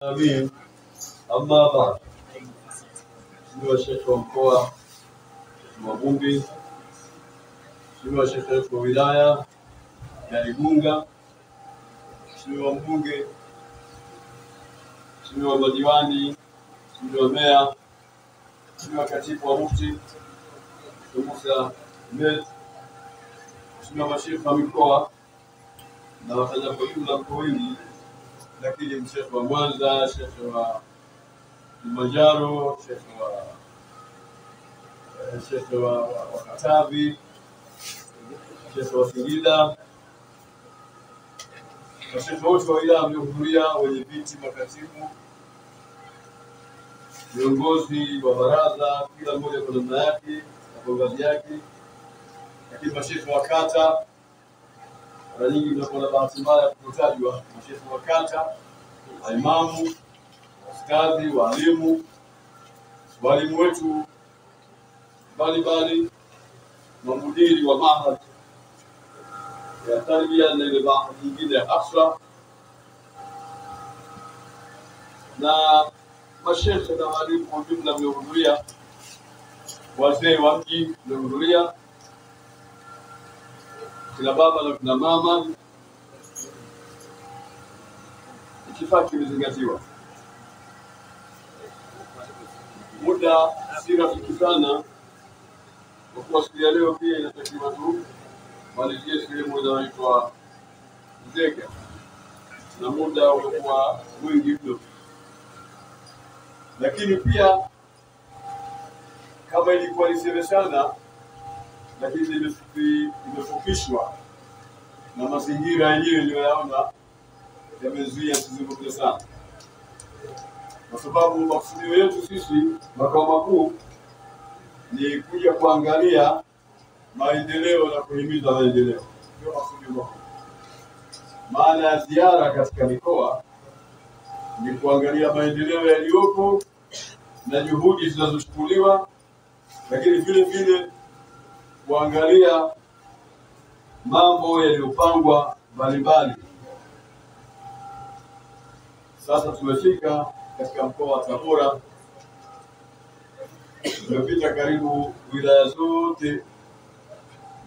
Amin. Amma baad, Mheshimiwa Sheikh wa mkoa wa Bunge, Mheshimiwa Sheikh wa wilaya ya Igunga, Mheshimiwa mbunge, Mheshimiwa madiwani, Mheshimiwa meya, Mheshimiwa katibu wa mufti, Musa Ahmed, Mheshimiwa masheikh wa mikoa na wataja kwa jumla mkoa wengi, lakini Sheikh wa Mwanza, Sheikh wa Kilimanjaro, Sheikh wa Katavi, Sheikh wa Singida, masheikh wote wa wilaya mliohudhuria, wenye viti, makatibu, viongozi wa baraza, kila mmoja kwa namna yake na kwa ngazi yake, lakini masheikh wa kata, mara nyingi mnakuwa na bahati mbaya kutajwa, masheikh wa kata, maimamu, ustadhi, walimu wetu mbalimbali, mamudiri wa mahad ya tarbia na ile mahad nyingine ya Afra, na masheikh na walimu kwa jumla mliohudhuria, wazee wa mji mliohudhuria, kina baba na kina mama, itifaki kimezingatiwa. Muda si rafiki sana, kwa kuwa siku ya leo pia inatakiwa tu malizie sehemu inayoitwa Nzega, na muda ulikuwa mwingi mno, lakini pia kama ilikuwa niseme sana, lakini imefupishwa na mazingira yenyewe niliyoyaona yamezuia sizungumze sana, kwa sababu makusudio yetu sisi makao makuu ni kuja kuangalia maendeleo na kuhimiza maendeleo. Ndio makusudio makuu. Maana ya ziara katika mikoa ni kuangalia maendeleo yaliyopo na juhudi zinazochukuliwa, lakini vile vile kuangalia mambo yaliyopangwa mbalimbali. Sasa tumefika katika mkoa wa Tabora, tumepita karibu wilaya zote,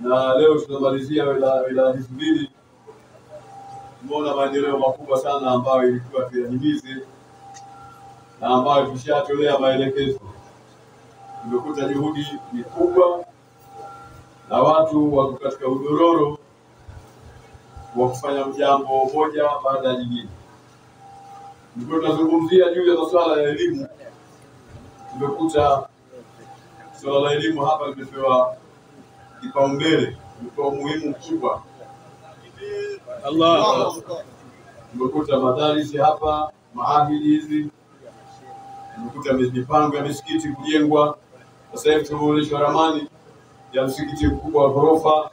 na leo tunamalizia wilaya hizi mbili. Tumeona maendeleo makubwa sana ambayo ilikuwa tuyahimize na ambayo tushatolea maelekezo. Tumekuta juhudi ni kubwa na watu wako katika udororo wa kufanya jambo moja baada ya jingine. Ndipo tunazungumzia juu ya masuala ya elimu. Tumekuta swala la elimu hapa limepewa kipaumbele, limepewa umuhimu mkubwa. Allah. Tumekuta madarisi hapa, maahidi hizi, tumekuta mipango ya misikiti kujengwa. Sasa hivi tumeonyeshwa ramani ya msikiti mkubwa wa ghorofa.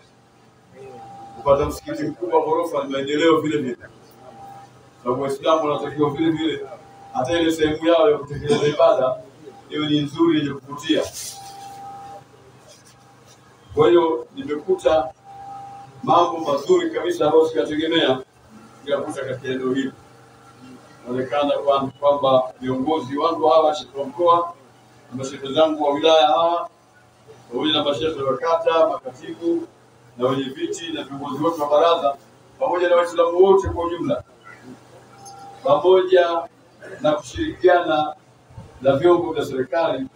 Kupata msikiti mkubwa wa ghorofa ni maendeleo vile vile, sababu Waislamu wanatakiwa vile vile hata ile sehemu yao ya kutekeleza ibada iwe ni nzuri, yenye kuvutia. Kwa hiyo nimekuta mambo mazuri kabisa ambayo sikategemea kuyakuta katika eneo hili. Inaonekana kwamba viongozi wangu hawa, sheikh wa mkoa na masheikh zangu wa wilaya hawa, pamoja na masheikh wa kata, makatibu na wenye viti na viongozi wote wa baraza, pamoja na Waislamu wote kwa ujumla, pamoja na kushirikiana na vyombo vya serikali,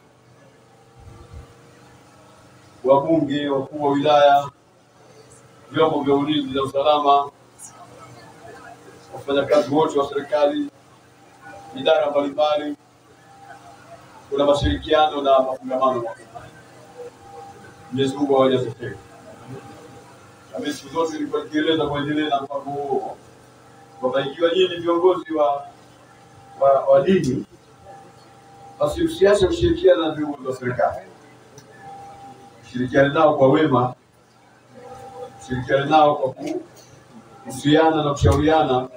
wabunge, wakuu wa wilaya, vyombo vya ulinzi na usalama, wafanyakazi wote wa serikali, idara mbalimbali, kuna mashirikiano na mafungamano. Mwenyezi Mungu awajaze kheri. Kama siku zote nilikuwa nikieleza kuendelea na mpango huo, kwamba ikiwa nyinyi viongozi wa dini, basi msiache kushirikiana na viongozi wa serikali. Shirikiana nao kwa wema, shirikiana nao kwa kuhusiana na kushauriana,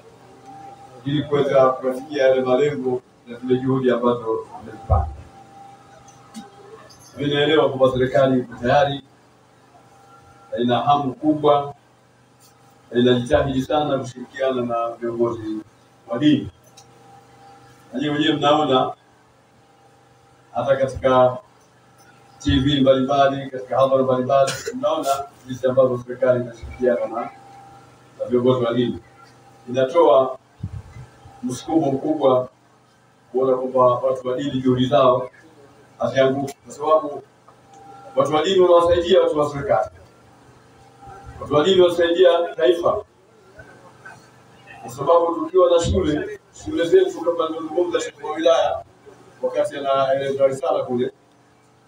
ili kuweza kufikia yale malengo na zile juhudi ambazo mmezipanga. Mimi naelewa kwamba serikali iko tayari, ina hamu kubwa, inajitahidi sana kushirikiana na viongozi wa dini. Na wenyewe mnaona hata katika TV mbalimbali, katika habari mbalimbali, mnaona jinsi ambavyo serikali inashirikiana na viongozi wa dini. Inatoa msukumo mkubwa kuona kwamba watu wa dini juhudi zao hazianguki, kwa sababu watu wa dini wanawasaidia watu wa serikali. Watu wa dini wanasaidia taifa, kwa sababu tukiwa na shule zetu kama nilizungumza Sheikh wa wilaya wakati anaeleza risala kule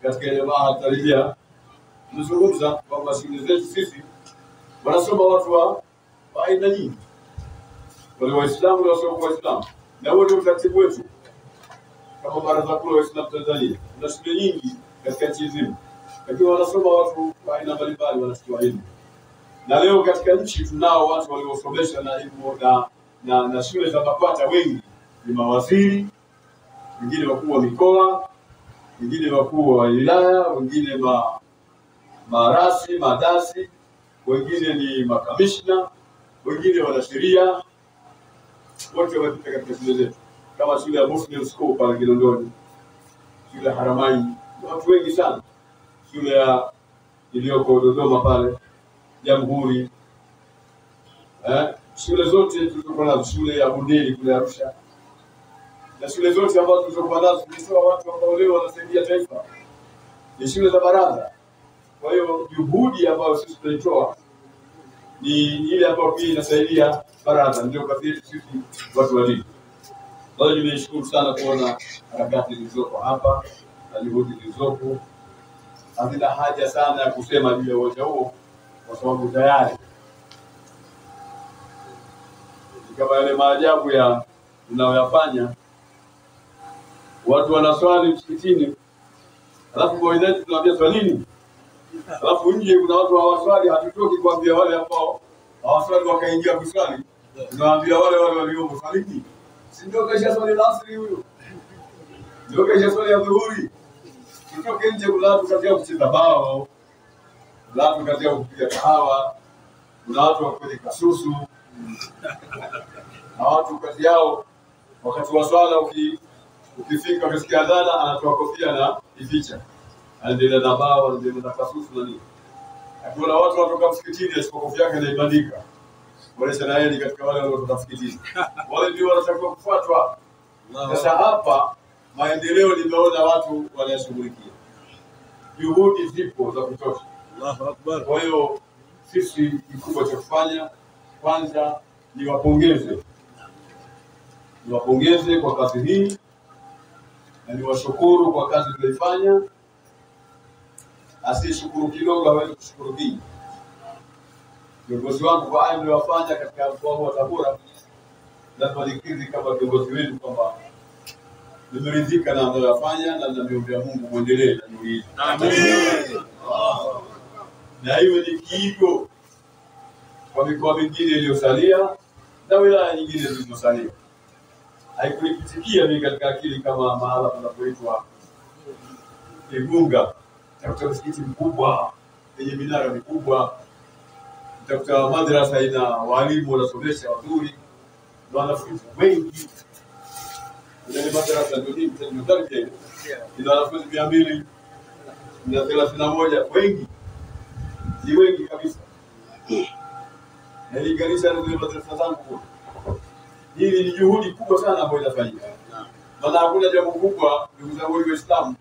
katika ile mahali taribia, tunazungumza kwamba shule zetu sisi wanasoma watu wa aina nyingi, wale Waislamu na wasio Waislamu, na wote utaratibu wetu kama Baraza Kuu la Waislamu Tanzania. Kuna shule nyingi katika nchi nzima, lakini wanasoma watu wa aina mbalimbali, wanachukua elimu. Na leo katika nchi tunao watu waliosomesha na elimu na shule za BAKWATA, wengi ni mawaziri, wengine wakuu wa mikoa, wengine wakuu wa wilaya, wengine marasi, madasi, wengine ni makamishna, wengine wanasheria, wote wamepita katika shule zetu. Kama shule ya Muslim School pale Kinondoni, shule ya Haramaini, watu wengi sana. Shule ya iliyoko Dodoma pale Jamhuri, shule zote tulizokuwa nazo, shule ya Bundeli kule Arusha, na shule zote ambazo tulizokuwa nazo zilitoa watu ambao leo wanasaidia taifa, ni shule za baraza. Kwa hiyo juhudi ambayo sisi tunaitoa ni ile ambayo pia inasaidia baraza, ndio kazi yetu sisi watu wa dini. Kwa hiyo nimeshukuru sana kuona harakati zilizoko hapa na juhudi zilizopo. Hazina haja sana ya kusema juu ya uwanja huo, kwa sababu tayari kama yale maajabu ya tunayoyafanya. Watu wanaswali msikitini, alafu mwenyewe tunaambia swalini, alafu nje kuna watu hawaswali, hatutoki kuambia wale ambao hawaswali wakaingia kuswali, tunawaambia wale waliomo swalini. Si ndio kesha swali la asri huyo, ndio kesha swali ya dhuhuri. Tutoke nje, kuna watu kazi yao kucheza bao, kuna watu kazi yao kupiga kahawa, kuna watu wa kwenye kasusu, na watu kazi yao wakati wa swala ukifika ukisikia adhana anatoa kofia na ificha, anaendelea na bao, anaendelea na kasusu na nini. Kuna watu watoka msikitini asipo kofia yake inaibandika, wale shanaeli katika wale wanaotoka msikitini, wale ndio wanatakiwa kufuatwa. Sasa hapa maendeleo nimeona watu wanashughulikia, juhudi zipo za kutosha. Allahu Akbar. Kwa hiyo sisi kikubwa cha kufanya kwanza niwapongeze kwa kazi hii, na niwashukuru kwa kazi tuliyofanya. Asiyeshukuru kidogo hawezi kushukuru kingi. Viongozi wangu kwa haya mliowafanya katika mkoa wa Tabora, lazima nikiri kama viongozi wetu kwamba nimeridhika na mnayofanya, na namwombea Mungu muendelee na juhudi hizi. Amen. Na iwe ni kiigo kwa mikoa mingine iliyosalia na wilaya nyingine zilizosalia. Haikunikitikia mimi katika akili kama mahala panapoitwa Igunga, utakuta msikiti mkubwa yenye minara mikubwa, utakuta madrasa ina walimu wanasomesha wazuri na wanafunzi wengi. Ile madrasa ndio ni mtandao ina wanafunzi 231, wengi, si wengi kabisa. Na hii kanisa ndio madrasa zangu. Hili ni juhudi kubwa sana ambayo inafanyika. Maana hakuna jambo kubwa ndugu zangu Waislamu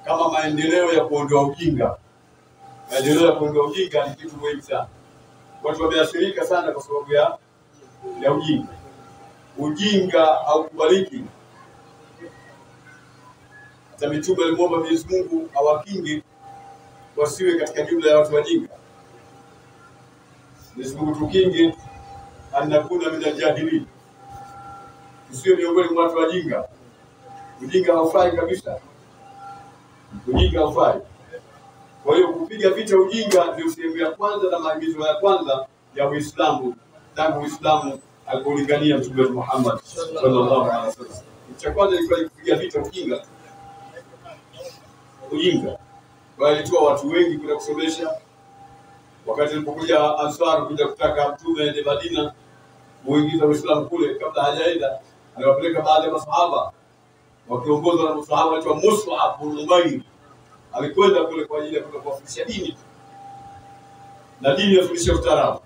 kama maendeleo ya kuondoa ujinga. Maendeleo ya kuondoa ujinga ni kitu muhimu sana. Watu wameathirika sana kwa sababu ya ujinga. Ujinga haukubaliki. Hata mitume alimuomba Mwenyezi Mungu awakinge wasiwe katika jumla ya watu wajinga. Mwenyezi Mungu tukinge anakuna min al-jahilin, tusiwe miongoni mwa watu wajinga. Ujinga haufai kabisa, ujinga haufai. Kwa hiyo kupiga vita ujinga ndio sehemu ya kwanza na maagizo ya kwanza ya Uislamu, tangu Uislamu alipolingania Mtume Muhammad sallallahu alaihi wasallam. Cha kwanza ni kupiga vita ujinga. Kwa hiyo alitoa watu wengi kwenda kusomesha. Wakati alipokuja Ansar kuja kutaka Mtume aende Madina muingiza Uislamu kule, kabla hajaenda aliwapeleka baadhi ya masahaba wakiongozwa na masahaba anaitwa Mus'ab bin Umair. Alikwenda kule kwa ajili ya kuwafundisha dini, na dini yafundisha ustaarabu.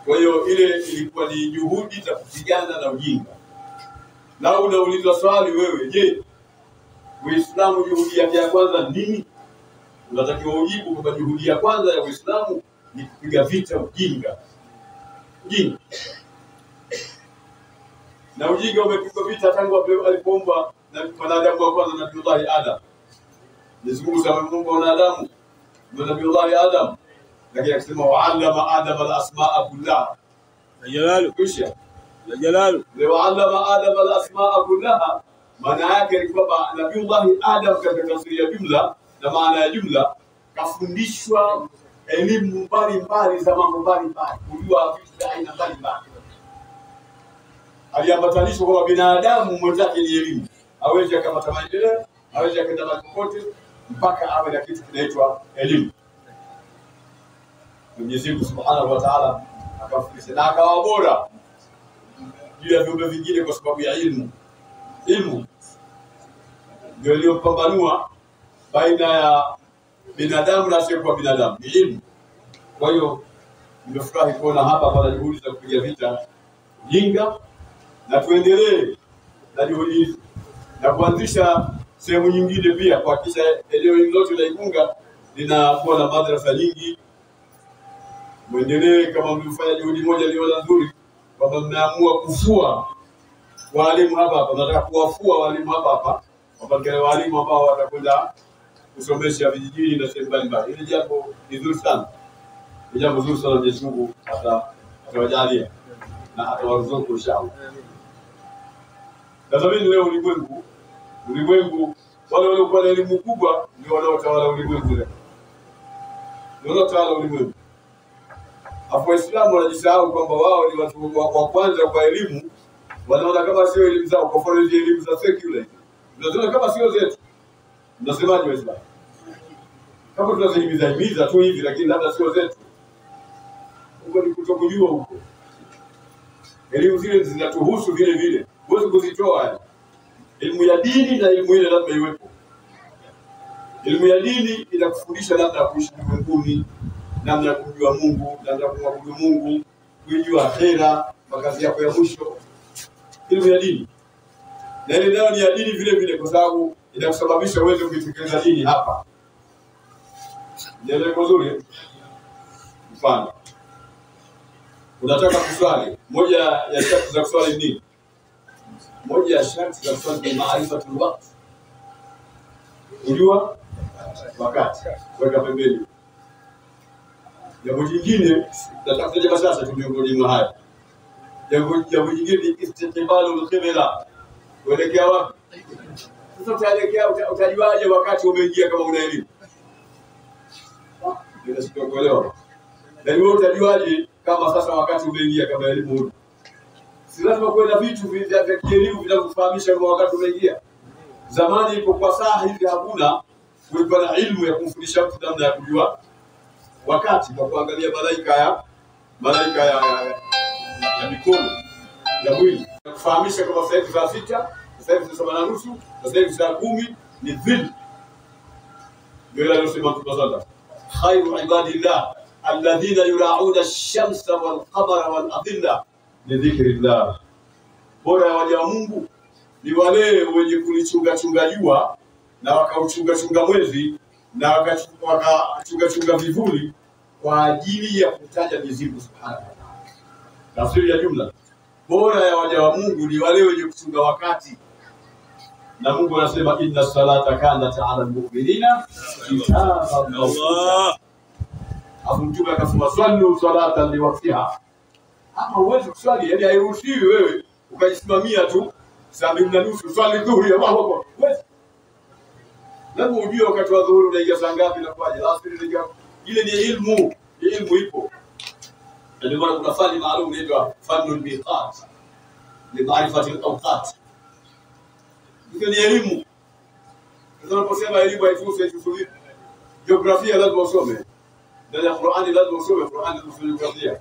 Kwa hiyo ile ilikuwa ni juhudi za kupigana na ujinga. Na unaulizwa swali wewe, je, Uislamu juhudi yake ya kwanza nini? Unatakiwa ujibu kwamba juhudi ya kwanza ya Uislamu ni kupiga vita ujinga. Ujinga. Na ujinga umepigwa vita tangu alipoumbwa na mwanadamu wa kwanza Nabii Adam. Mwenyezi Mungu amemuumba wanadamu na Nabii Adam, lakini akisema wa'allama Adam al-asma'a kullaha. Jalalu. Kisha Jalalu. wa'allama Adam al-asma'a kullaha, maana yake ni kwamba Nabii Adam katika tafsiri ya jumla na maana ya jumla kafundishwa elimu mbalimbali za mambo mbalimbali, kujua vitu vya aina mbalimbali. Aliambatanishwa kwa binadamu mwenzake ni elimu. Hawezi akapata maendeleo, hawezi akaenda mahali popote mpaka awe na kitu kinaitwa elimu. Mwenyezi Mungu Subhanahu wa Ta'ala akafundisha na akawa bora juu ya viumbe vingine kwa sababu ya ilmu. Ilmu ndio iliyopambanua baina ya binadamu na asiyekuwa binadamu, ni ilmu. Kwa hiyo nimefurahi kuona hapa pana juhudi za kupiga vita ujinga, na tuendelee na juhudi hizi na kuanzisha sehemu nyingine pia kuhakikisha eneo hili lote la Igunga linakuwa na madrasa nyingi. Muendelee kama mlifanya juhudi moja iliyo nzuri, kwamba mnaamua kufua walimu hapa. Nataka kuwafua walimu hapa wapate walimu ambao watakwenda kusomesha vijijini na sehemu mbalimbali. Hili jambo ni zuri sana, ni jambo zuri sana. Mwenyezi Mungu atawajalia na atawaruzuku inshallah. Tazameni leo ulimwengu wale waliokuwa na elimu kubwa ndio wanaotawala ulimwengu leo. Ndio wanaotawala ulimwengu. Hapo Waislamu wanajisahau kwamba wao ni watu wa kwanza kwa elimu. Wanaona kama sio elimu zao, kwa mfano hizo elimu za secular. Unaona kama sio zetu. Unasemaje Waislamu? Kama tunazihimiza tu hivi, lakini labda sio zetu. Huko ni kutokujua huko. Elimu zile zinatuhusu vile vile. Huwezi kuzitoa. Elimu ya dini na elimu ile lazima iwepo. Elimu ya dini inakufundisha namna ya kuishi ulimwenguni, namna ya kujua Mungu, namna ya kumwabudu Mungu, kujua akhera, makazi yako ya mwisho. Elimu ya dini. Na ile nayo ni ya dini vile vile, kwa sababu inakusababisha uweze kuitekeleza dini hapa. Ndio nzuri. Mfano, unataka kuswali, moja ya sharti za kuswali ni moja ya sharti za kuswali ni maarifatul waqt. Kujua wakati, weka pembeni. Jambo jingine nataka kusema sasa miongoni mwa haya. Jambo jingine ni istiqbalul qibla. Kuelekea wapi? Sasa utaelekea, utajuaje wakati umeingia kama una elimu? Ndio sikuelewa. Na wewe utajuaje kama sasa wakati umeingia kama elimu huna? Si lazima kuwe na vitu vya kielimu vinavyofahamisha kama wakati umeingia. Zamani ilipokuwa saa hivi hakuna, kulikuwa na elimu ya kumfundisha mtu namna ya kujua wakati kwa kuangalia malaika ya mikono ya mwili. Kufahamisha kama sasa hivi saa 6, sasa hivi saa 7:30, sasa hivi saa 10 ni dhil. Ndio aliyosema Mtume sallallahu khairu ibadillah alladhina yura'una ash-shamsa wal qamara wal adilla li dhikrillah. Bora ya waja wa Mungu ni wale wenye kulichunga jua na wakauchunga mwezi na wakachunga vivuli kwa ajili ya kutaja Mwenyezi Mungu Subhanahu wa Ta'ala. Tafsiri ya jumla, bora ya waja wa Mungu ni wale wenye kuchunga wakati. Na Mungu anasema inna salata kanat 'ala al-mu'minina kitaban mawquta. Mtume akasema sallu salatan liwaqtiha. Ama uweze kuswali, yani hairuhusiwi wewe ukajisimamia tu saa 2:30 swali dhuhuri ya Allahu Akbar. Lazima ujue wakati wa dhuhuri unaingia saa ngapi na kwaje. Ile ni ilmu, ilmu ipo. Ndio maana kuna fani maalum inaitwa fanul miqat li ma'rifati al-awqat. Hiyo ni elimu. Tunaposema elimu haihusu jiografia, lazima usome. Ndani ya Qur'ani lazima usome Qur'ani kuhusu jiografia.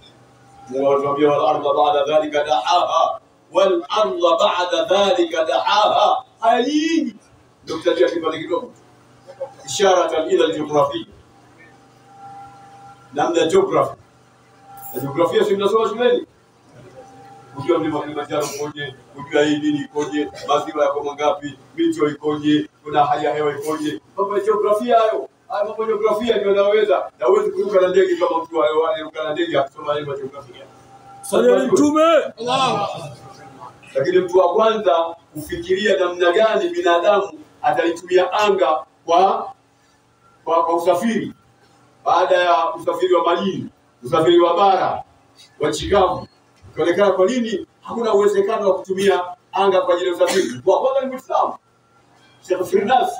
Mungu anatuambia wal arda ba'da dhalika dahaha wal ardha ba'da dhalika dahaha. Haya nyingi ndio kutajia kipande kidogo, ishara ila al-jiografia, namna geography. Na jiografia si mnasoma shuleni, kujua mlima Kilimanjaro ukoje, kujua hii nini ikoje, maziwa yako mangapi, mito ikoje, kuna hali ya hewa ikoje. Mambo ya jiografia hayo, mambo ya jiografia ndio naweza. Na uweze kuruka na ndege kama mtu anayeruka na ndege akisoma mambo ya jiografia. Sala Mtume. Lakini mtu wa kwanza kufikiria namna gani binadamu atalitumia anga kwa usafiri, baada ya usafiri wa majini, usafiri wa bara, wa chikavu, kuonekana kwa nini hakuna uwezekano wa kutumia anga kwa ajili ya usafiri. Kwa kwanza ni Muislamu Sheikh Firdaus,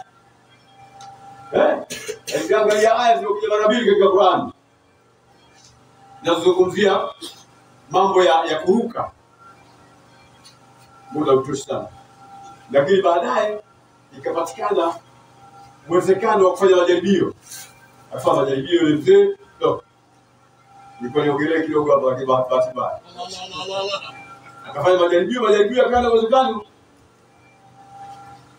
aliangalia aya zilizokuja mara mbili katika Qur'an nazungumzia mambo ya kuruka, muda utoshi sana, lakini baadaye ikapatikana uwezekano wa kufanya majaribio. Afanya majaribio ile mzee niko niongelee kidogo hapa kwa bahati mbaya. Akafanya majaribio yakawa uwezekano,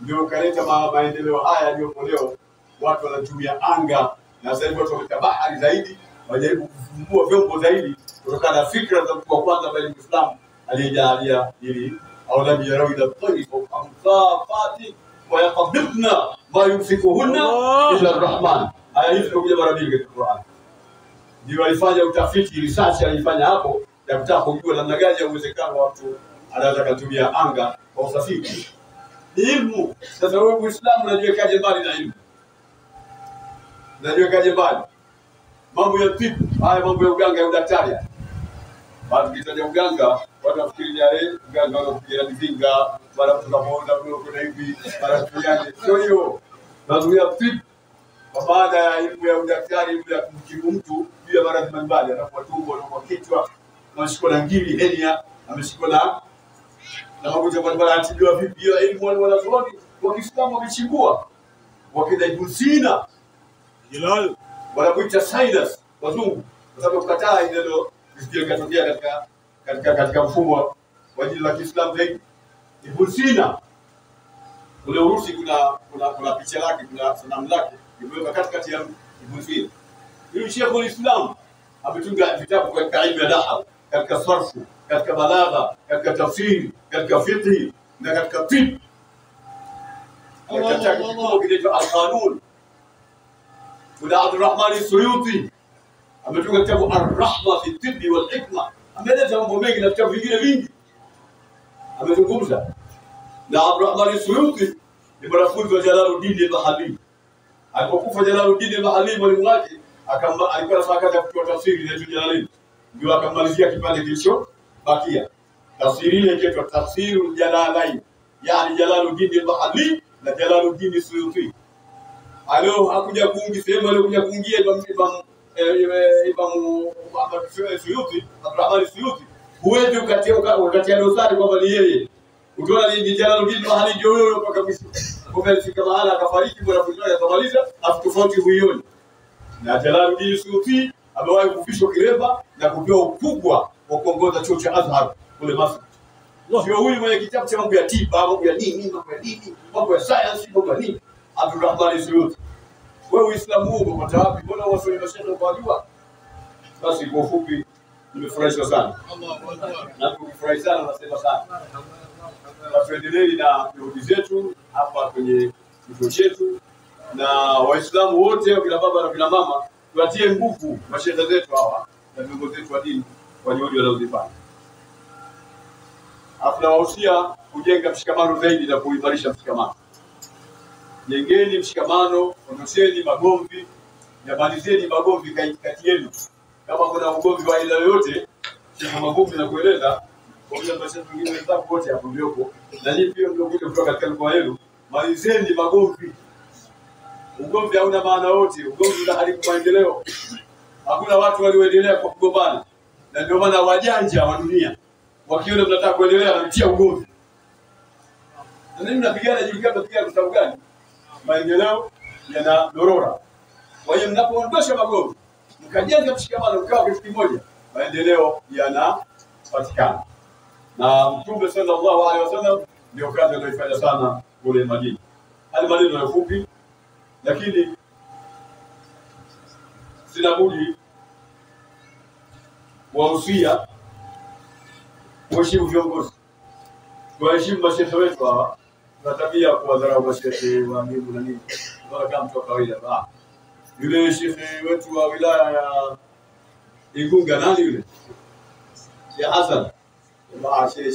ndio kaleta maendeleo haya yaliyopo leo. Watu wanatumia anga na sasa hivi watu wametabahari zaidi, wajaribu kufumbua vyombo zaidi kutokana na fikra za mtu wa kwanza bali Muislamu aliyejalia ili au lam yarau ila tayf amsafati wa yaqbidna ma yumsikuhunna illa arrahman. Aya hizi zimekuja mara mbili katika Qur'an. Ndio alifanya utafiti, research alifanya hapo ya kutaka kujua namna gani ya uwezekano wa mtu anaweza kutumia anga kwa usafiri. Ni ilmu. Sasa wewe Muislamu unajiwekaje mbali na ilmu? Unajiwekaje mbali? Mambo ya tibu, haya mambo ya uganga ya udaktari. Baada kitaja uganga, watu wafikiri uganga wanafikiria mizinga, mara mtu kamuona kuna hivi, mara tuyaje. Sio hiyo. Nazungumzia tibu. Baada ya elimu ya udaktari, elimu ya kumtibu mtu juu ya maradhi mbalimbali, anakuwa tumbo, anakuwa kichwa, anashikwa na ngiri, hernia, ameshikwa na magonjwa mbalimbali, anatibiwa vipi? Hiyo elimu wanazuoni wa Kiislamu wamechimbua. Wakina Ibn Sina, Jalal, wanamuita sinus wazungu, kwa sababu kukataa ile ndio isije katokea katika mfumo wa dini la Kiislamu zaidi. Ibn Sina kule Urusi kuna picha lake, kuna sanamu lake imewekwa katikati ya Ibn Sina. Huyu Sheikh al-Islam ametunga vitabu katika ilmu ya nahwu, katika sarfu, katika balagha, katika tafsiri, katika fiqh na katika tibb. Katika kitabu kinaitwa Al-Qanun. Kuna Abdurrahman as-Suyuti ametunga kitabu Ar-Rahma fi Tibb wal Hikma. Ameeleza mambo mengi na vitabu vingine vingi amezungumza. Na Abdurrahman as-Suyuti ni mwanafunzi wa Jalaluddin al-Mahalli. Alipokufa Jalaluddin al-Mahalli, mwalimu wake alikuwa anafanya kazi ya kutoa tafsiri ya Jalaluddin, ndio akamalizia kipande kilichobakia. Tafsiri ile inaitwa Tafsirul Jalalain, yani Jalaluddin al-Mahalli na Jalaluddin as-Suyuti. Alio hakuja kuingia sehemu, alikuja kuingia Imam Muhammad Suyuti, Abdurrahman Suyuti. Huwezi ukatia dosari kwamba ni yeye. Ukiona ni Jalaluddin al-Mahalli ndio huyo mpaka mwisho. Kumefika mahala akafariki, mwanafunzi wake akamaliza, afu tofauti huioni. Na Jalaluddin Suyuti amewahi kufishwa kireba na kupewa ukubwa wa kuongoza chuo cha Azhar kule Masri. Sio huyu mwenye kitabu cha mambo ya tiba, mambo ya dini, mambo ya science, mambo ya nini. Abdurrahman Suyuti. Wewe Uislamu huu umepata wapi? Mbona waswahili mashaikh wajua? Basi kwa ufupi nimefurahishwa sana. Na tukifurahi sana nasema sana. Tuendelee na juhudi zetu hapa kwenye kituo chetu, na Waislamu wote kina baba na kina mama tuatie nguvu mashaikh zetu hawa na viongozi wetu wa dini kwa juhudi wanazozifanya. Tunawahusia kujenga mshikamano zaidi na kuimarisha mshikamano. Jengeni mshikamano, ondosheni magomvi, yamalizeni magomvi kati yenu. Kama kuna ugomvi wa aina yoyote, sio magomvi na kueleza kwa sababu mashaikh wengine wenzako wote hapo ndio na nyinyi pia mliokuja kutoka katika mkoa wenu, malizeni magomvi. Ugomvi hauna maana yote, ugomvi unaharibu maendeleo. Hakuna watu walioendelea kwa kugombana. Na ndio maana wajanja wa dunia wakiona mnataka kuendelea wanatia ugomvi. Na nini mnapigana julikana mnapigana kwa sababu gani? Maendeleo yanadorora. Kwa hiyo mnapoondosha magomvi, mkajenga mshikamano, mkawa kitu kimoja, maendeleo yanapatikana. Na Mtume sallallahu alaihi wasallam ndio kazi aliyofanya sana kule Madina. Hali maneno ya fupi, lakini sina budi kuwahusia kuheshimu viongozi, kuheshimu mashehe wetu hawa. Tuna tabia kuwadharau mashehe wa elimu na nini, kama mtu wa kawaida. Yule shehe wetu wa wilaya ya Igunga, nani yule? Sheikh Hassan.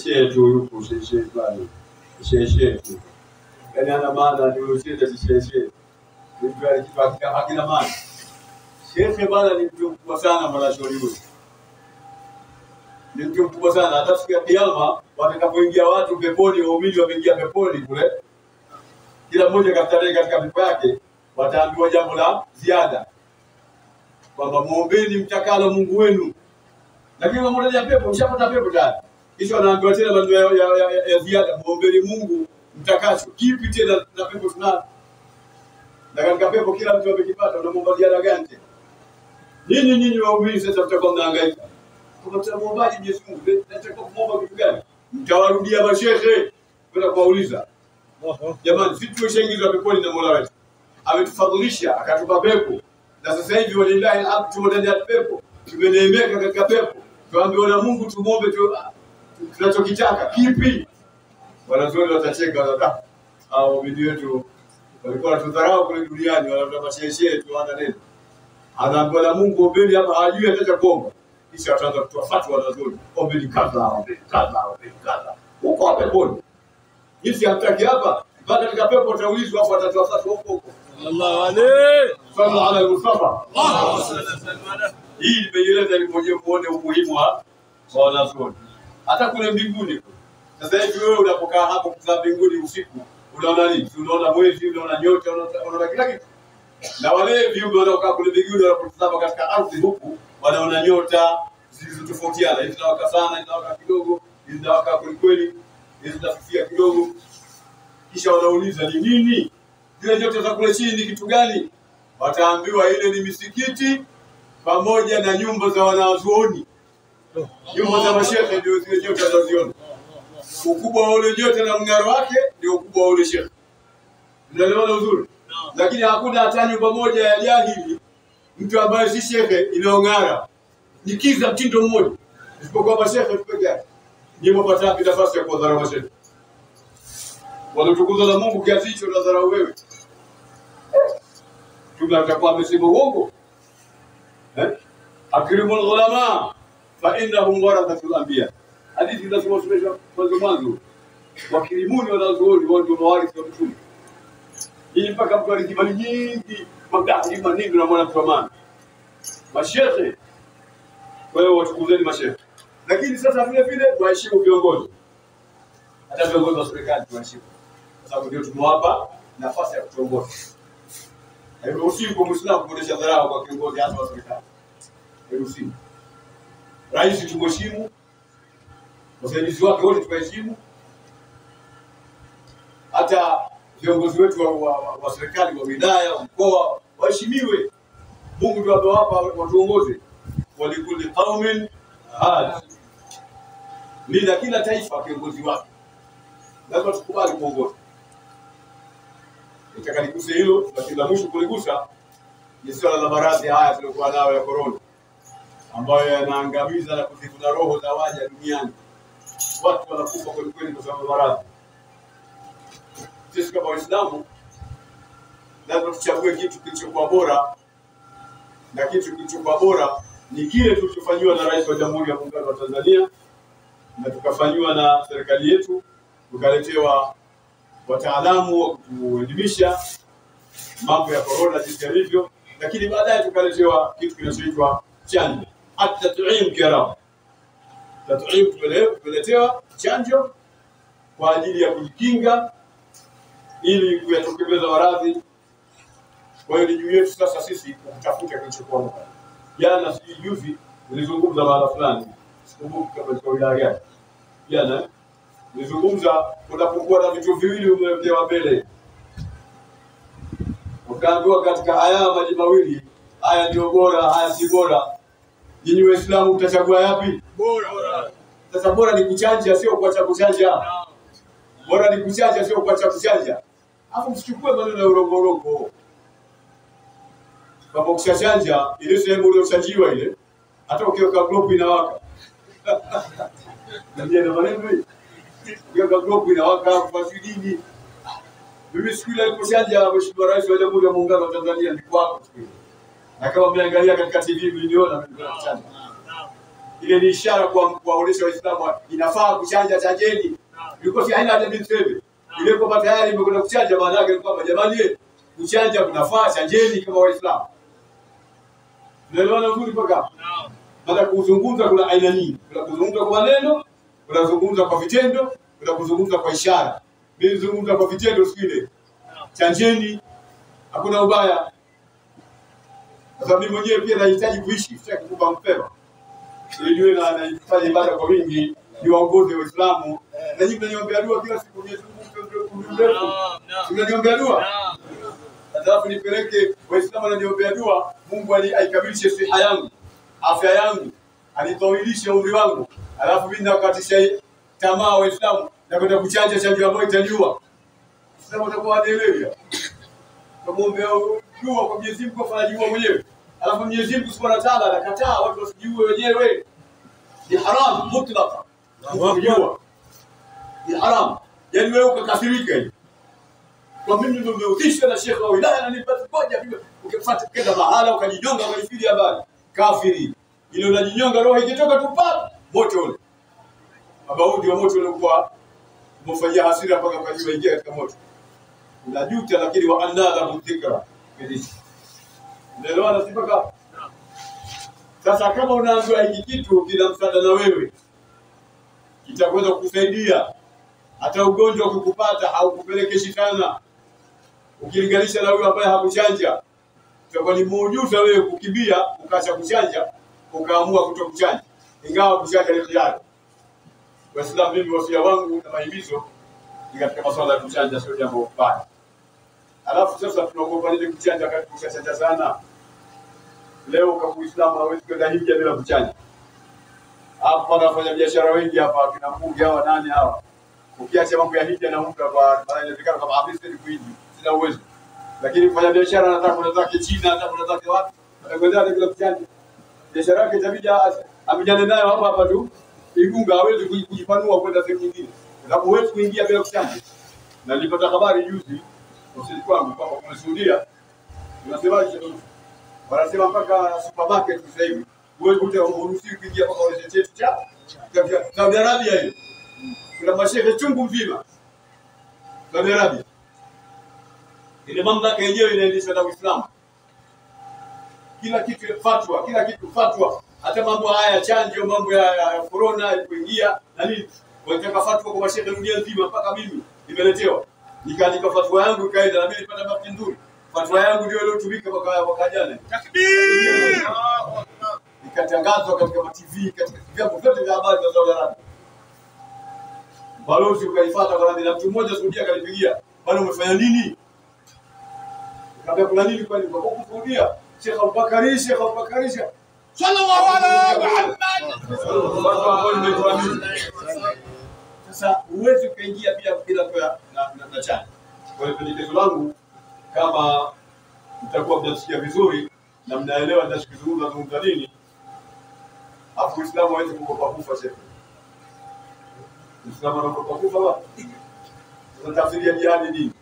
Shehe tu yuko, shehe fulani. Shehe tu. Yaani ana maana ndio shehe. Ndio alikuwa hakina maana. Shehe bwana ni mtu mkubwa sana mwanashauri huyo. Ni mtu mkubwa sana, hata siku ya kiyama watakapoingia watu peponi, waumini wameingia peponi kule, kila mmoja katika pepo yake, wataambiwa jambo la ziada kwamba muombeeni mtakalo Mungu wenu. Lakini mmoja pepo, mshapata pepo tayari, kisha wanaambiwa tena mambo ya ziada, muombeeni Mungu mtakacho. Kipi tena na pepo tunao? Na katika pepo kila mtu amekipata, unamwomba ziada gani tena? Nyinyi waumini sasa mtakuwa mnahangaika. Kwa muombaji Mwenyezi Mungu, nataka kumuomba kitu gani? Mtawarudia mashehe kwenda kuwauliza. Jamani, sisi tumeshaingizwa peponi na Mola wetu. Ametufadhilisha, akatupa pepo. Na sasa hivi walillahi alhamdu tumo ndani ya pepo. Tumeneemeka katika pepo. Tuambiwa na Mungu tumuombe tunachokitaka. Kipi? Wanazuoni watacheka wanataka. Hao bidii wetu walikuwa wanatudharau kule duniani, wanataka mashehe tu hana neno. Anaambiwa na Mungu ombeni hapa, hajui atacha kuomba. Kisha ataanza kutoa fatwa wanazuoni. Ombeni kadha. Huko peponi. Hivi hamtaki hapa, baada katika pepo utaulizwa hapo, atatoa fatwa huko. Sallallahu alayhi sallallahu ala Mustafa. Hii imeeleza ilipoje muone umuhimu wa wanazuoni. Hata kule mbinguni. Sasa hivi wewe unapokaa hapo kwa mbinguni usiku, unaona nini? Unaona mwezi, unaona nyota, unaona kila kitu. Na wale viumbe wanaokaa kule mbinguni wanapotazama katika ardhi huku, wanaona nyota zilizotofautiana. Hizi zinawaka sana, hizi zinawaka kidogo, hizi zinawaka kweli, hizi zinafifia kidogo. Kisha wanauliza ni nini? Zile nyota za kule chini ni kitu gani? Wataambiwa ile ni misikiti pamoja na nyumba za wanazuoni. Nyumba za mashehe ndio zile nyota zinazoziona. Ukubwa wa ule nyota na mng'aro wake ndio ukubwa wa ule shehe. Unaelewana uzuri? Lakini hakuna hata nyumba moja ya jahili mtu ambaye si shehe inaong'ara. Ni kiza mtindo mmoja. Isipokuwa mashehe pekee yake. Ndio mpata nafasi ya kuwadharau mashehe. Wanatukuza na Mungu kiasi hicho na dharau wewe. Tunataka amesema uongo. Akrimul ulama fa innahum warathatul anbiya. Hadithi inasema mwanzo. Wakirimuni wanazuoni wao ndio mawarithi wa mtume. Hii mpaka mtu alijimali nyingi, magari maneno na mwana tuamani. Mashehe. Kwa hiyo watukuzeni mashehe. Lakini sasa vile vile waheshimu viongozi. Hata viongozi wa serikali tunaheshimu. Kwa sababu ndio tumewapa nafasi ya kutuongoza. Hairuhusiwi kwa Muislamu kuonesha dharau kwa kiongozi hasa wa serikali. Hairuhusiwi. Rais tumheshimu. Wasaidizi wake wote tunaheshimu. Hata viongozi wetu wa serikali wa wilaya, wa mkoa waheshimiwe. Mungu ndio amewapa watuongoze. Walikuli qaumin had. Lila kila taifa kiongozi wake. Lazima tukubali kuongoza. Nataka niguse hilo, lakini la mwisho kuligusa ni swala la maradhi haya tuliokuwa nayo ya corona, ambayo yanaangamiza na kuzivuna roho za waja duniani. Watu wanakufa kwa kweli kwa sababu ya maradhi. Sisi kama Waislamu lazima tuchague kitu kilichokuwa bora, na kitu kilichokuwa bora ni kile tulichofanyiwa na Rais wa Jamhuri ya Muungano wa Tanzania na tukafanywa na serikali yetu, tukaletewa wataalamu wa kuelimisha mambo ya corona jinsi yalivyo, lakini baadaye tukaletewa kitu kinachoitwa chanjo. At-tat'im kiarabu. Tat'im tumeletewa chanjo kwa ajili ya kujikinga ili kuyatokomeza maradhi. Kwa hiyo ni juu yetu sasa sisi kutafuta kilichokuwa bora. Jana sijui juzi nilizungumza mara fulani, sikumbuki kama kwa wilaya gani. Jana nilizungumza kunapokuwa na vitu viwili umewekewa mbele. Ukaambiwa katika haya maji mawili, haya ndio bora, haya si bora. Nyinyi Waislamu mtachagua yapi? bora. Sasa bora ni kuchanja sio kuacha kuchanja. Bora ni kuchanja sio kuacha kuchanja. Alafu msichukue maneno ya urongo. Kama ukishachanja ile sehemu uliyochanjiwa ile hata ukiweka globe inawaka. Ndio ndio maneno hii. Ukiweka globe inawaka kwa nini? Mimi siku ile nilipochanja Mheshimiwa Rais wa Jamhuri ya Muungano wa Tanzania nilikuwa hapo siku ile. Na kama mmeangalia katika TV mliniona mimi kuchanja. Ile ni ishara kwa kuwaonesha Waislamu inafaa kuchanja, chanjeni. Ilikuwa si haina haja mimi niseme. Ile kwa tayari imekwenda kuchanja, maana yake ni kwamba jamani, kuchanja kunafaa, chanjeni kama Waislamu. Tunaelewana vizuri mpaka? Baada kuzungumza kuna aina nyingi. Kuna kuzungumza kwa maneno, kuna kuzungumza kwa vitendo, kuna kuzungumza kwa ishara. Mimi nizungumza kwa vitendo siku ile. Chanjeni, hakuna ubaya. Sasa mimi mwenyewe pia nahitaji kuishi, sitaki kukupa mpema. Nijue na nifanye ibada kwa wingi, niwaongoze Waislamu. Na nyinyi mnaniombea dua kila siku, Mwenyezi Mungu mrefu. Mnaniombea dua? Alafu nipeleke Waislamu wananiombea dua, Mungu aikamilishe siha yangu, afya yangu, anitawilishe umri wangu. Alafu mimi nakatisha tamaa Waislamu na kwenda kuchanja chanjo ambayo itajua. Sasa watakuwa wanaelewa. Tuombe dua kwa Mwenyezi Mungu kwa ajili mwenyewe. Alafu Mwenyezi Mungu Subhanahu wa Ta'ala anakataa watu wasijue wenyewe. Ni haram mutlaka. Kujua. Ni haram. Yaani wewe ukakasirika hivi. Kwa mimi ndio nimeudhishwa na Sheikh wa wilaya ananipata moja ukifuata kenda mahala ukajinyonga kwa ifiri habari. Kafiri. Ile unajinyonga roho ikitoka tu pap moto ule. Baba ndio moto ule kwa mfanyia hasira mpaka ukajua ingia katika moto. Unajuta lakini wa anadha mudhikra. Ndio anasipaka. Sasa kama unaambiwa hiki kitu kina msaada na wewe, kitaweza kukusaidia hata ugonjwa ukikupata au kupeleke shikana, ukilinganisha na yule ambaye hakuchanja, itakuwa ni muujiza wewe kukimbia ukaacha kuchanja, ukaamua kutokuchanja, ingawa kuchanja ni hiari. Waislamu, mimi wasia wangu na mahimizo ni katika masuala ya kuchanja, sio jambo baya. Alafu sasa tunaogopa nini kuchanja wakati kuchanja sana? Leo kama Muislamu hawezi kwenda hija bila kuchanja. Hapa wanafanya biashara wengi hapa kina mbunge hawa nani hawa. Ukiacha mambo ya hija na umra kwa inawezekana kama habisi ni kuiji, sina uwezo. Lakini kufanya biashara anataka kunataka China, hata kunataka wapi? Anakwenda bila kuchanja. Biashara yake itabidi amejane nayo hapa tu. Igunga hawezi kujipanua kwenda sehemu nyingine. Sababu huwezi kuingia bila kuchanja. Na nilipata habari juzi ofisini kwangu kwamba kumeshuhudia. Unasemaje? Wanasema mpaka supermarket sasa hivi wewe uruhusiwi kuingia mpaka ule cheti cha Saudi Arabia hiyo. Kuna mashehe chungu mzima. Saudi Arabia. Ile mamlaka yenyewe inaendeshwa na Uislamu. Kila kitu fatwa, hata mambo haya chanjo, mambo ya corona kuingia na nini. Wanataka fatwa kwa mashehe dunia nzima mpaka mimi nimeletewa. Nikaandika fatwa yangu ikaenda na mimi nilipata bahati nzuri. Fatwa yangu ndio iliyotumika mwaka jana. Takbir! Ikatangazwa katika TV, katika vyombo vyote vya habari vya Saudi Arabia. Balozi ukaifuata kwa nani, na mtu mmoja Saudi akanipigia, "Bwana umefanya nini?" Nikamwambia kuna nini kwani kwa kukusudia? Sheikh Abubakari sallallahu alaihi Muhammad. Sasa huwezi kuingia bila kwa na chana. Kwa hiyo pendekezo langu, kama mtakuwa mnasikia vizuri na mnaelewa ninachozungumza nini, afu Uislamu hawezi kukupa shehe. Uislamu anakupa kufa wapi? Tunatafsiri ya jihad nini?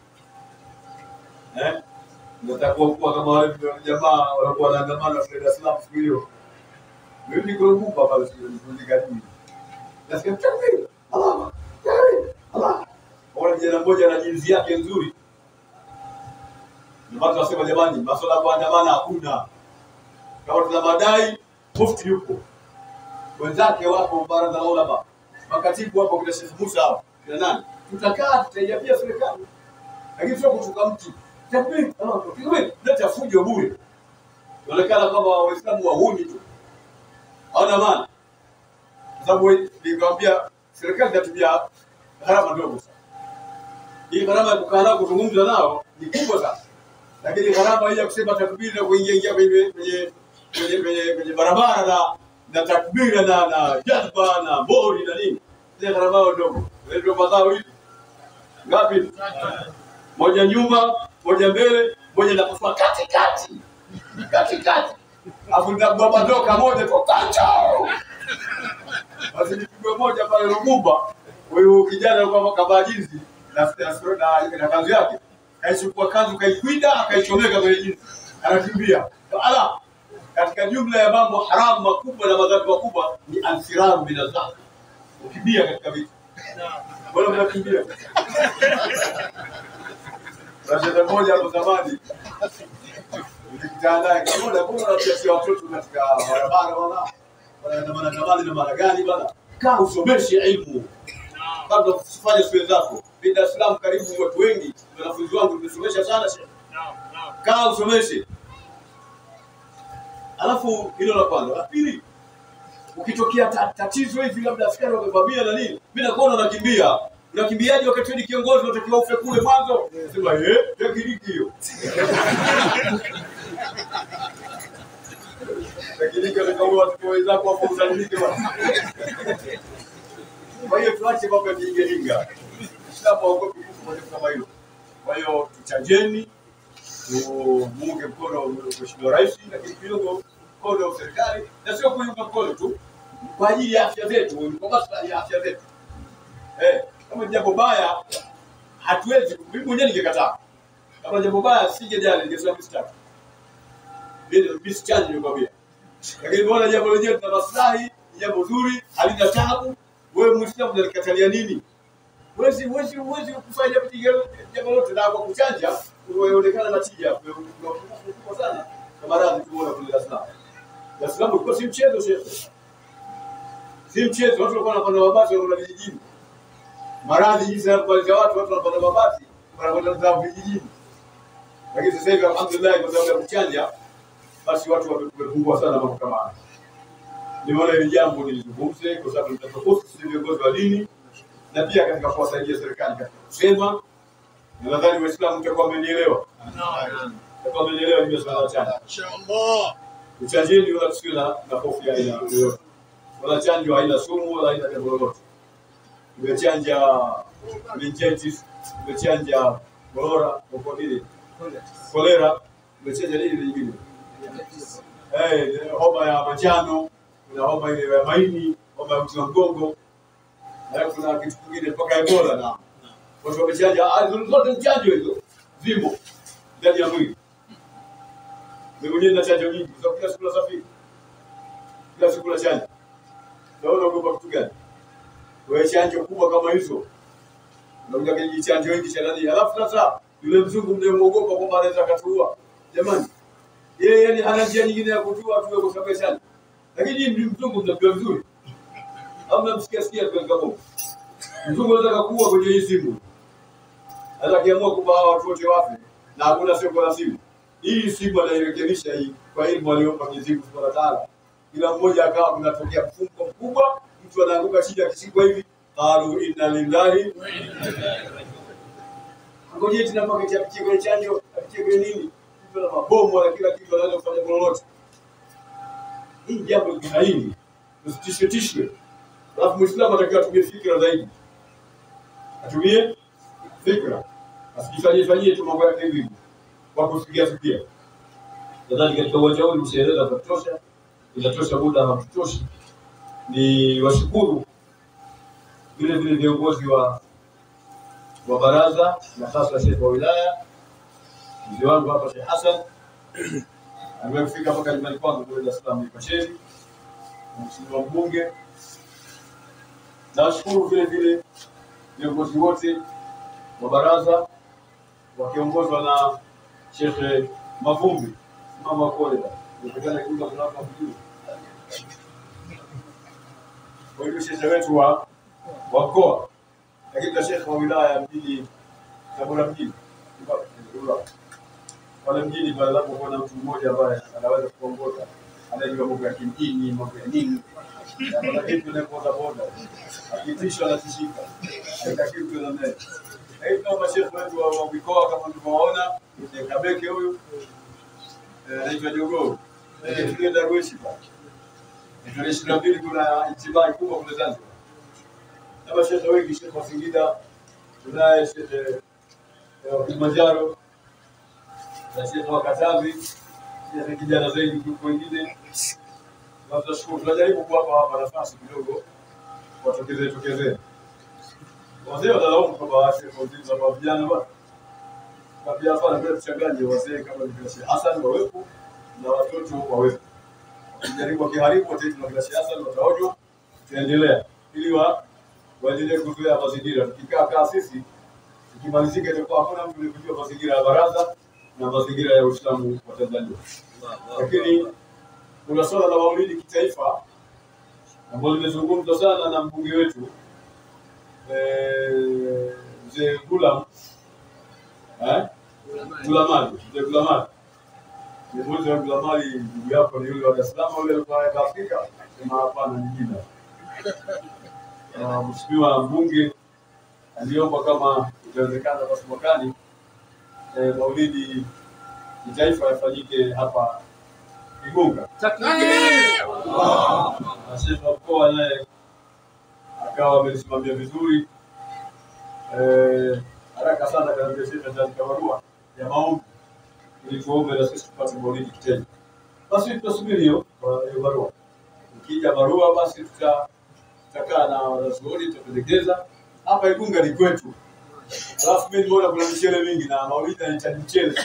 Natakuwa kuwa kama wale jamaa walikuwa wanaandamana Dar es Salaam siku hiyo. Mimi nikuruhuka pale siku nilikuwa. Nasikia takbir. Allah. Wala kijana mmoja na jinsi yake nzuri. Watu wasema jamani, masuala ya kuandamana hakuna. Kama tuna madai, mufti yupo. Wenzake wapo baraza la ulama. Makatibu wapo kwa Sheikh Musa hao. Kina nani? Tutakaa tutaijapia serikali. Lakini sio kutuka mtu. Takbir, takbir, leta fujo bure. Inaonekana kama Waislamu wahuni tu. Hawana maana. Sababu nikwambia serikali inatumia gharama ndogo sana. Hii gharama ya kukaa nao kuzungumza nao ni kubwa sana. Lakini gharama hii ya kusema takbiri na kuingia kwenye barabara na takbira na jazba na bori na nini. Ile gharama ndogo. Ndio mazao hivi. Ngapi? Moja nyuma, moja mbele, moja na kufa katikati. Katikati. Afu ndio baba doka moja kwa kacho. Basi nipigwe moja pale Rugumba. Huyu kijana alikuwa kavaa jinsi na kanzu yake. Kaichukua kanzu kaikwida akaichomeka kwenye jinsi. Anakimbia. Ala. Katika jumla ya mambo haramu makubwa na madhambi makubwa ni al-firaru min al-zahf. Ukimbia katika vita. Bora mnakimbia. Basi mmoja hapo zamani. Nikitana kama kuna watu watoto katika barabara wana na mara gani bwana? Kaa usomeshe elimu. Kabla usifanye shughuli zako. Bila Islam karibu watu wengi, wanafunzi wangu nimesomesha sana shehe. Kaa usomeshe. Alafu hilo la kwanza. La pili, ukitokea tatizo hivi labda askari wamevamia na nini, mimi nakuona unakimbia. Unakimbiaje wakati ni kiongozi unatakiwa ufe kule mwanzo? Sema tekniki hiyo. Tekniki ndio kama watu wenzako hapo usalimike bwana. Kwa hiyo tuache mambo ya kijinga. Islamu haogopi kufa kama hilo. Kwa hiyo tuchajeni, muunge mkono Mheshimiwa Rais, lakini kidogo mkono wa serikali, na sio kuunga mkono tu kwa ajili ya afya zetu, kwa maslahi ya afya zetu. Kama jambo baya hatuwezi, mimi mwenyewe ningekataa. Kama jambo baya singejali, ningesema msitaki. Ndio msichanje nikwambia. Lakini bora jambo lenyewe tuna maslahi, jambo zuri, halina taabu, wewe Muislamu unalikatalia nini? Huwezi kufanya jambo lote na kwa kuchanja, unaonekana na tija. Kwa sana. Kama radhi tumeona kule Dar es Salaam. Dar es Salaam ilikuwa si mchezo shehe. Si mchezo, watu walikuwa wanapanda mabasi wanaenda vijijini. Maradhi hizi zinapeleka watu wanapanda mabasi wanakwenda vijijini. Lakini sasa hivi alhamdulillah kwa sababu ya kuchanja basi watu wamepungua sana mambo kama haya. Nimeona hili jambo nilizungumze kwa sababu tunatafuta sisi viongozi wa dini na pia katika kuwasaidia serikali katika kusema. Nadhani Waislamu mtakuwa mmenielewa. Mtakuwa mmenielewa hiyo swala chanja. Inshallah. Uchanjeni wala tusio na hofu ya aina yoyote. Wala chanjo haina sumu wala haina jambo lolote. Tumechanja meningitis, tumechanja kolera, tumechanja nini nyingine? Homa ya manjano, kuna homa ile ya maini, homa ya uti wa mgongo. Na kuna kitu kingine mpaka Ebola na. Watu wamechanja zote chanjo hizo zimo ndani ya mwili. Mimi na chanjo nyingi, kwa kila siku nasafiri. Kila siku na chanjo. Naona ugopa kitu gani? Wewe chanjo kubwa kama hizo. Unakuja kwenye chanjo hiki cha nani? Alafu sasa yule mzungu mnayemuogopa kwamba anaweza kutua. Jamani. Yeye yani hana njia nyingine ya kutua tuwe kwa sababu sana. Lakini ni mzungu mnajua vizuri. Au mnamsikia kwa kama. Mzungu anataka kuua kwenye hii simu. Anataka kiamua kwamba watu wote wafe na hakuna sio kwa simu. Hii simu anairekebisha hii kwa elimu aliyopa Mwenyezi Mungu Subhanahu wa Ta'ala. Kila mmoja akawa kunatokea mfungo mkubwa, mtu anaanguka chini akishikwa hivi, qalu inna lillahi wa inna ilaihi raji'un. Ngoje tena paketi ya picha kwenye chanjo, picha kwenye nini? Mtu na mabomu na kila kitu anaweza kufanya lolote. Hii jambo ni haini. Usitishwe. Alafu Muislamu anatakiwa atumie fikra zaidi. Atumie fikra. Asijifanyie tu mambo yake hivi. Kwa kusikia. Nadhani katika uwanja huu msieleza kutosha. Inatosha muda hautoshi. Ni washukuru vile viongozi wa baraza na hasa Sheikh wa wilaya. Mzee wangu hapa Sheikh Hassan amefika mpaka nyumbani kwangu kwa Dar es Salaam kwa Sheikh. Mheshimiwa mbunge. Nashukuru vile viongozi wote wa baraza wakiongozwa na Sheikh Mavumbi, mama Koleba. Nikutana kuja kwa hapa kujua. Kwa hiyo shehe wetu wa mkoa, lakini shehe wa wilaya mjini Tabora mjini. Pale mjini pale hapo kuna mtu mmoja ambaye anaweza kuongoza, anajua mambo ya kijini, mambo ya nini. Na kitu ile boda. Akitishwa anatishika. Ndio kitu na mbele. Kama shehe wetu wa mkoa kama tulivyoona, ni Kabeke huyu. Anaitwa Jogo. Tulienda kuishi pale. Tarehe 22 kuna itibai kubwa kule Zanzibar. Na mashehe wengi, Sheikh wa Singida, tunaye Sheikh wa Kilimanjaro, na Sheikh wa Katavi, na kijana zaidi kuliko wengine. Na tunashukuru, tunajaribu kuwapa hapa nafasi kidogo watokezee. Wazee wanalaumu kwamba waache kuuliza kwa vijana bwana. Kwa biashara ndio tuchanganye wazee kama vile Sheikh Hassan wawepo na watoto wawepo. Tukijaribu kiharibu wote tuna vile Sheikh Hassan wataonywa, tuendelea ili waendelee kuzoea mazingira. Tukikaa sisi tukimalizika itakuwa hakuna mtu anayejua mazingira ya baraza na mazingira ya Uislamu wa Tanzania. Lakini kuna swala la maulidi kitaifa ambalo limezungumzwa sana na mbunge wetu Mzee Gulam Gulamali. Ni mmoja wa Gulamali, ndugu yako ni yule wa Dar es Salaam yule alikuwa Afrika, kama hapana ni jina. Mheshimiwa mbunge aliomba kama itawezekana basi mwakani maulidi kitaifa yafanyike hapa Igunga. Sheikh wa mkoa naye akawa amesimamia vizuri. Haraka sana katika Sheikh katika barua ya maombi ili tuombe na sisi tupate maulidi kitaifa. Basi tutasubiri hiyo barua. Ukija barua basi tutakaa na wanazuoni tutapendekeza. Hapa Igunga ni kwetu. Alafu mimi nimeona kuna michele mingi na maulidi yanahitaji mchele.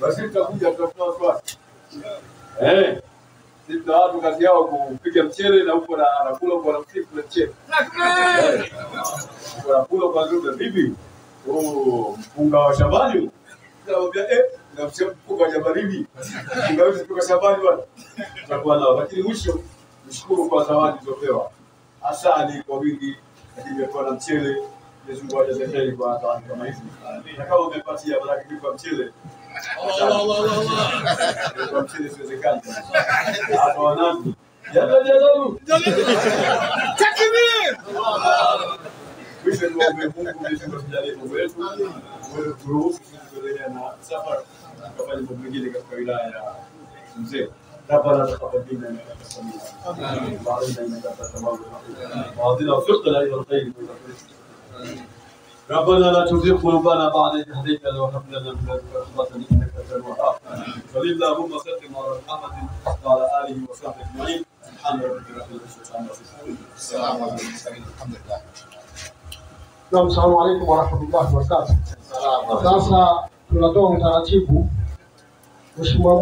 Basi tutakuja tutatoa swali. Sisi watu kazi yao kupiga mchele na huko anakula kwa rafiki kule mchele. Anakula kwa ndugu bibi. Mpunga wa shambani. Naambia na mpunga wa shambani. Ungaweza kutoka shambani bwana. Tutakuwa nao. Lakini mwisho nishukuru kwa zawadi zilizopewa. Asali kwa wingi, lakini kwa na mchele. Mwenyezi Mungu ajaze kwa zawadi kama hizi. Na kama umepatia baraka kwa mchele. Kwa mchele siwezekani. Hapa wanangu. Jalalu. Takbir! Kisha tuombe Mungu Mwenyezi Mungu tujalie Mungu wetu. Wewe turuhusu tuendelee na safari kufanya mambo mengine katika wilaya ya Mzee. ربنا تقبل منا انك انت السميع العليم وعلينا انك انت التواب الرحيم واهدنا وفقنا الى الخير ربنا لا تزغ قلوبنا بعد إذ هديتنا وهب لنا من لدنك رحمة إنك أنت الوهاب صل اللهم وسلم على محمد وعلى آله وصحبه أجمعين سبحان ربك رب العزة عما يصفون السلام على المرسلين الحمد لله. Assalamu alaykum wa rahmatullahi wa barakatuh. Sasa tunatoa utaratibu Mheshimiwa